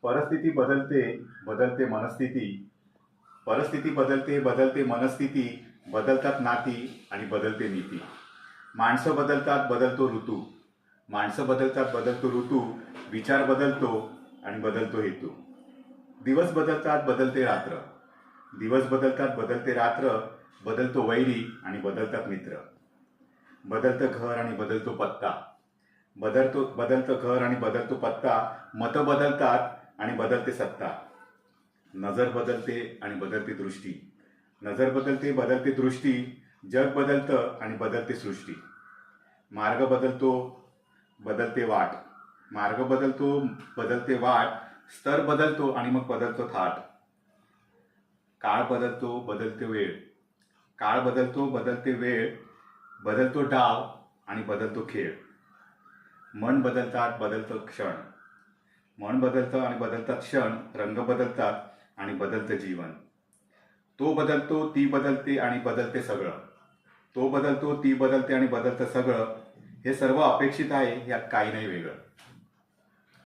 परिस्थिती बदलते, बदलते मनस्थिती. परिस्थिती बदलते, बदलते मनस्थिती. बदलतात नाती आणि बदलते नीती. माणसं बदलतात, बदलतो ऋतू. माणसं बदलतात, बदलतो ऋतू. विचार बदलतो आणि बदलतो हेतू. दिवस बदलतात, बदलते रात्र. दिवस बदलतात, बदलते रात्र. बदलतो वैरी आणि बदलतात मित्र. बदलतं घर आणि बदलतो पत्ता. बदलतं घर आणि बदलतो पत्ता. मतं बदलतात आणि बदलते सत्ता. नजर बदलते आणि बदलते दृष्टी. नजर बदलते, बदलते दृष्टी. जग बदलतं आणि बदलते सृष्टी. मार्ग बदलतो, बदलते वाट. मार्ग बदलतो, बदलते वाट. स्तर बदलतो आणि मग बदलतो थाट. काळ बदलतो, बदलते वेळ. काळ बदलतो, बदलते वेळ. बदलतो डाव आणि बदलतो खेळ. मन बदलतात, बदलतं क्षण. मन बदलतं आणि बदलतात क्षण. रंग बदलतात आणि बदलतं जीवन. तो बदलतो, ती बदलते आणि बदलते सगळं. तो बदलतो, ती बदलते आणि बदलतं सगळं. हे सर्व अपेक्षित आहे, यात काही नाही वेगळं.